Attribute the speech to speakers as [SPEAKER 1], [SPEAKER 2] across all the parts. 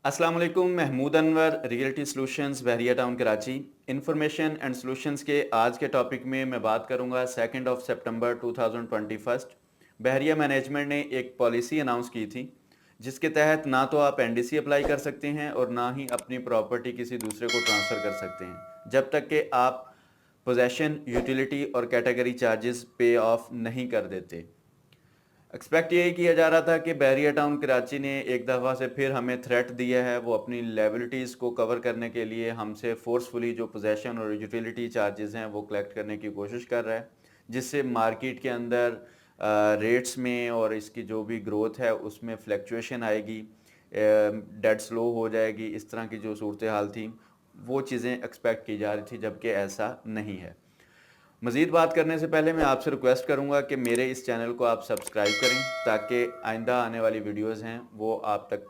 [SPEAKER 1] अस्सलाम वालेकुम। Mahmood Anwar, realty solutions Bahria town Karachi. Information and solutions के आज के टॉपिक में मैं बात करूंगा 2 सितंबर 2021। बहरिया मैनेजमेंट ने एक पॉलिसी अनाउंस की थी जिसके तहत ना तो आप एनडीसी अप्लाई कर सकते हैं और ना ही अपनी प्रॉपर्टी किसी दूसरे को ट्रांसफ़र कर सकते हैं जब तक कि आप पोजेसन, यूटिलिटी और कैटेगरी चार्जेस पे ऑफ नहीं कर देते। एक्सपेक्ट यही किया जा रहा था कि बहरिया टाउन कराची ने एक दफ़ा से फिर हमें थ्रेट दिया है। वो अपनी लायबिलिटीज़ को कवर करने के लिए हमसे फोर्सफुली जो पोजेसन और यूटिलिटी चार्जेस हैं वो कलेक्ट करने की कोशिश कर रहा है, जिससे मार्केट के अंदर रेट्स में और इसकी जो भी ग्रोथ है उसमें फ्लक्चुएशन आएगी, डेड स्लो हो जाएगी। इस तरह की जो सूरत हाल थी वो चीज़ें एक्सपेक्ट की जा रही थी, जबकि ऐसा नहीं है। मज़ीद बात करने से पहले मैं आपसे रिक्वेस्ट करूंगा कि मेरे इस चैनल को आप सब्सक्राइब करें ताकि आइंदा आने वाली वीडियोस हैं वो आप तक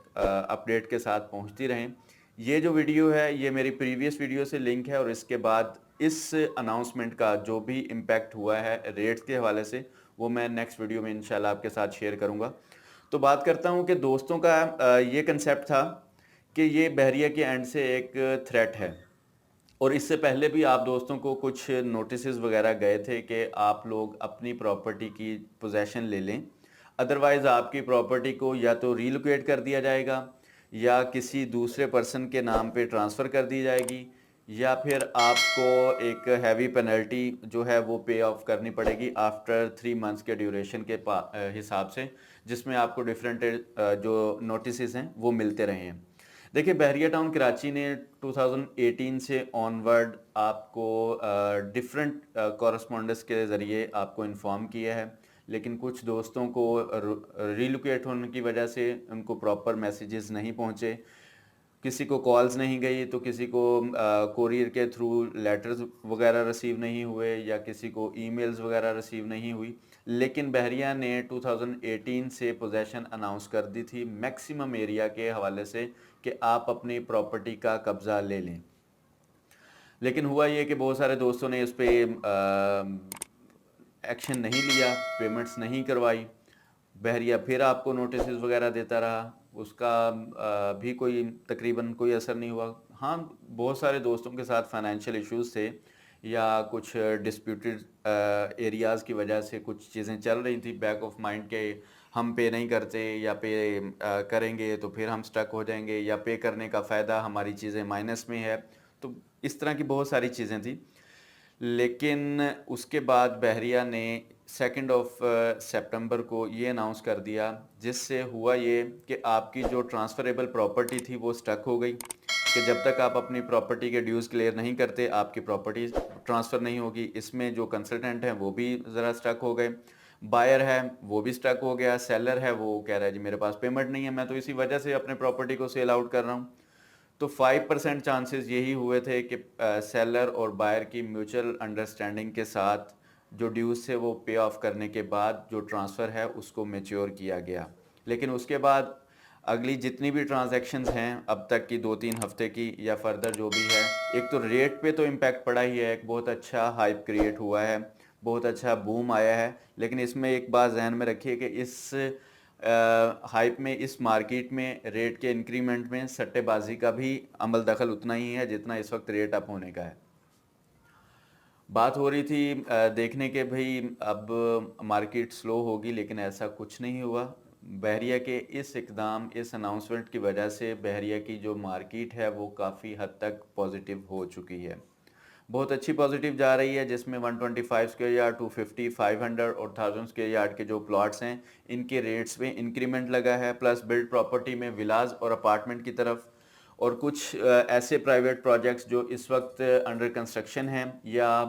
[SPEAKER 1] अपडेट के साथ पहुंचती रहें। ये जो वीडियो है ये मेरी प्रीवियस वीडियो से लिंक है और इसके बाद इस अनाउंसमेंट का जो भी इम्पैक्ट हुआ है रेट्स के हवाले से वो मैं नेक्स्ट वीडियो में इंशाल्लाह आपके साथ शेयर करूँगा। तो बात करता हूँ कि दोस्तों का ये कंसेप्ट था कि ये बहरिया के एंड से एक थ्रेट है, और इससे पहले भी आप दोस्तों को कुछ नोटिसेस वगैरह गए थे कि आप लोग अपनी प्रॉपर्टी की पोजीशन ले लें, अदरवाइज़ आपकी प्रॉपर्टी को या तो रीलोकेट कर दिया जाएगा या किसी दूसरे पर्सन के नाम पे ट्रांसफ़र कर दी जाएगी, या फिर आपको एक हैवी पेनल्टी जो है वो पे ऑफ करनी पड़ेगी आफ्टर 3 मंथ्स के ड्यूरेशन के हिसाब से, जिसमें आपको डिफरेंट जो नोटिसेस हैं वो मिलते रहे हैं। देखिए, बहरिया टाउन कराची ने 2018 से ऑनवर्ड आपको डिफरेंट कॉरस्पॉन्डेंस के ज़रिए आपको इन्फॉर्म किया है, लेकिन कुछ दोस्तों को रीलोकेट होने की वजह से उनको प्रॉपर मैसेजेस नहीं पहुँचे, किसी को कॉल्स नहीं गई तो किसी को कोरियर के थ्रू लेटर्स वगैरह रिसीव नहीं हुए या किसी को ईमेल्स वगैरह रिसीव नहीं हुई। लेकिन बहरिया ने 2018 से पोजेसन अनाउंस कर दी थी मैक्सिमम एरिया के हवाले से कि आप अपनी प्रॉपर्टी का कब्ज़ा ले लें। लेकिन हुआ ये कि बहुत सारे दोस्तों ने इस पर एक्शन नहीं लिया, पेमेंट्स नहीं करवाई। बहरिया फिर आपको नोटिस वगैरह देता रहा, उसका भी कोई तकरीबन कोई असर नहीं हुआ। हाँ, बहुत सारे दोस्तों के साथ फाइनेंशियल इश्यूज थे या कुछ डिस्प्यूटेड एरियाज़ की वजह से कुछ चीज़ें चल रही थी बैक ऑफ माइंड के, हम पे नहीं करते या पे करेंगे तो फिर हम स्टक हो जाएंगे, या पे करने का फ़ायदा हमारी चीज़ें माइनस में है। तो इस तरह की बहुत सारी चीज़ें थी। लेकिन उसके बाद बहरिया ने 2 सितंबर को ये अनाउंस कर दिया, जिससे हुआ ये कि आपकी जो ट्रांसफ़रेबल प्रॉपर्टी थी वो स्टक हो गई कि जब तक आप अपनी प्रॉपर्टी के ड्यूज़ क्लियर नहीं करते आपकी प्रॉपर्टी ट्रांसफ़र नहीं होगी। इसमें जो कंसल्टेंट हैं वो भी ज़रा स्टक हो गए, बायर है वो भी स्टक हो गया, सेलर है वो कह रहा है जी मेरे पास पेमेंट नहीं है, मैं तो इसी वजह से अपने प्रॉपर्टी को सेल आउट कर रहा हूँ। तो 5% चांसेस यही हुए थे कि सेलर और बायर की म्यूचुअल अंडरस्टैंडिंग के साथ जो ड्यूज थे वो पे ऑफ करने के बाद जो ट्रांसफ़र है उसको मैच्योर किया गया। लेकिन उसके बाद अगली जितनी भी ट्रांजैक्शंस हैं अब तक की 2-3 हफ्ते की या फर्दर जो भी है, एक तो रेट पे तो इम्पैक्ट पड़ा ही है, एक बहुत अच्छा हाइप क्रिएट हुआ है, बहुत अच्छा बूम आया है। लेकिन इसमें एक बात जहन में रखिए कि इस हाइप में, इस मार्केट में रेट के इंक्रीमेंट में सट्टेबाजी का भी अमल दखल उतना ही है जितना इस वक्त रेट अप होने का है। बात हो रही थी देखने के भाई अब मार्केट स्लो होगी, लेकिन ऐसा कुछ नहीं हुआ। बहरिया के इस इकदाम, इस अनाउंसमेंट की वजह से बहरिया की जो मार्केट है वो काफ़ी हद तक पॉजिटिव हो चुकी है, बहुत अच्छी पॉजिटिव जा रही है, जिसमें 125 स्क्वायर यार्ड, 250, 500 और 1000 स्क्वायर यार्ड के जो प्लॉट्स हैं इनके रेट्स में इंक्रीमेंट लगा है, प्लस बिल्ड प्रॉपर्टी में विलाज और अपार्टमेंट की तरफ, और कुछ ऐसे प्राइवेट प्रोजेक्ट्स जो इस वक्त अंडर कंस्ट्रक्शन हैं या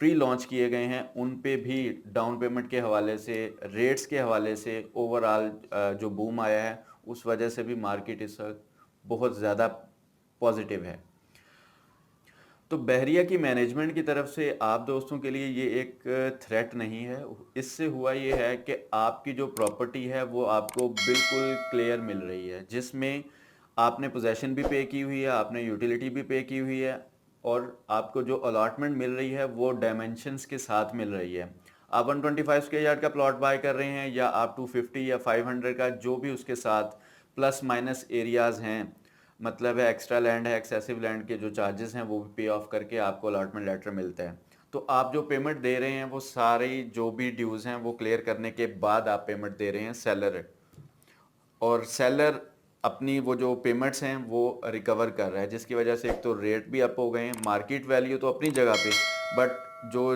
[SPEAKER 1] प्री लॉन्च किए गए हैं उन पे भी डाउन पेमेंट के हवाले से, रेट्स के हवाले से ओवरऑल जो बूम आया है उस वजह से भी मार्केट इस वक्त बहुत ज़्यादा पॉजिटिव है। तो बहरिया की मैनेजमेंट की तरफ से आप दोस्तों के लिए ये एक थ्रेट नहीं है। इससे हुआ ये है कि आपकी जो प्रॉपर्टी है वो आपको बिल्कुल क्लियर मिल रही है, जिसमें आपने पोजेसन भी पे की हुई है, आपने यूटिलिटी भी पे की हुई है, और आपको जो अलॉटमेंट मिल रही है वो डायमेंशंस के साथ मिल रही है। आप 125 स्क्वायर यार्ड का प्लॉट बाय कर रहे हैं या आप 250 या 500 का, जो भी उसके साथ प्लस माइनस एरियाज़ हैं, مطلب ہے ایکسٹرا لینڈ ہے، ایکسیسو لینڈ کے جو چارجز ہیں وہ بھی پے آف کر کے آپ کو الاٹمنٹ لیٹر ملتا ہے. تو آپ جو پیمنٹ دے رہے ہیں وہ ساری جو بھی ڈیوز ہیں وہ کلیئر کرنے کے بعد آپ پیمنٹ دے رہے ہیں سیلر، اور سیلر اپنی وہ جو پیمنٹس ہیں وہ ریکور کر رہا ہے، جس کی وجہ سے ایک تو ریٹ بھی اپ ہو گئے ہیں، مارکیٹ ویلیو تو اپنی جگہ پہ، بٹ جو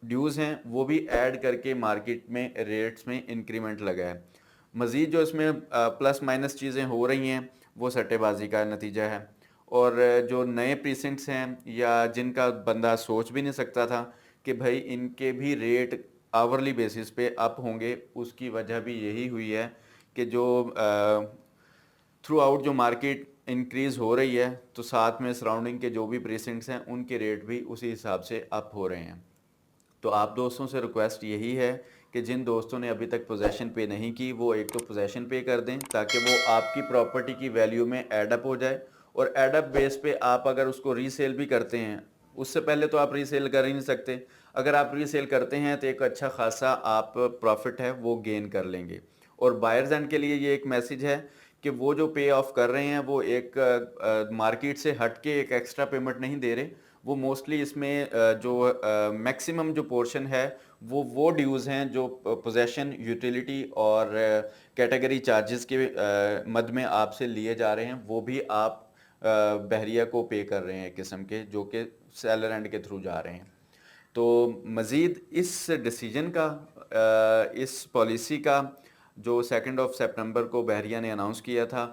[SPEAKER 1] ڈیوز ہیں وہ بھی ایڈ کر کے مارکیٹ میں ریٹس میں انکریمنٹ لگا ہے. مزید جو اس میں پلس مائنس چیزیں ہو رہی ہیں وہ سٹے بازی کا نتیجہ ہے. اور جو نئے پریسنٹس ہیں یا جن کا بندہ سوچ بھی نہیں سکتا تھا کہ بھائی ان کے بھی ریٹ آورلی بیسس پہ اپ ہوں گے، اس کی وجہ بھی یہی ہوئی ہے کہ جو تھرو آؤٹ جو مارکیٹ انکریز ہو رہی ہے تو ساتھ میں سراؤنڈنگ کے جو بھی پریسنٹس ہیں ان کے ریٹ بھی اسی حساب سے اپ ہو رہے ہیں. تو آپ دوستوں سے ریکویسٹ یہی ہے کہ جن دوستوں نے ابھی تک پوزیشن پے نہیں کی وہ ایک تو پوزیشن پے کر دیں تاکہ وہ آپ کی پراپرٹی کی ویلیو میں ایڈ اپ ہو جائے، اور ایڈ اپ بیس پہ آپ اگر اس کو ری سیل بھی کرتے ہیں، اس سے پہلے تو آپ ری سیل کر ہی نہیں سکتے، اگر آپ ری سیل کرتے ہیں تو ایک اچھا خاصا آپ پروفٹ ہے وہ گین کر لیں گے. اور بائرز اینڈ کے لیے یہ ایک میسیج ہے کہ وہ جو پے آف کر رہے ہیں وہ ایک مارکیٹ سے ہٹ کے ایک ایکسٹرا پیمنٹ نہیں دے رہے، وہ موسٹلی اس میں جو میکسیمم جو پورشن ہے وہ ڈیوز ہیں جو پوزیشن، یوٹیلیٹی اور کیٹیگری چارجز کے مد میں آپ سے لیے جا رہے ہیں، وہ بھی آپ بحریہ کو پے کر رہے ہیں ایک قسم کے، جو کہ سیلر اینڈ کے تھرو جا رہے ہیں. تو مزید اس ڈیسیجن کا، اس پالیسی کا جو 2 سپٹمبر کو بحریہ نے اناؤنس کیا تھا،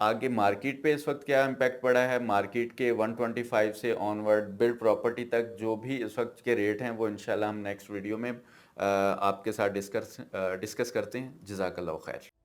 [SPEAKER 1] آگے مارکیٹ پہ اس وقت کیا امپیکٹ پڑا ہے، مارکیٹ کے 125 سے آن ورڈ بلڈ پراپرٹی تک جو بھی اس وقت کے ریٹ ہیں وہ انشاءاللہ ہم نیکسٹ ویڈیو میں آپ کے ساتھ ڈسکس کرتے ہیں. جزاک اللہ خیر.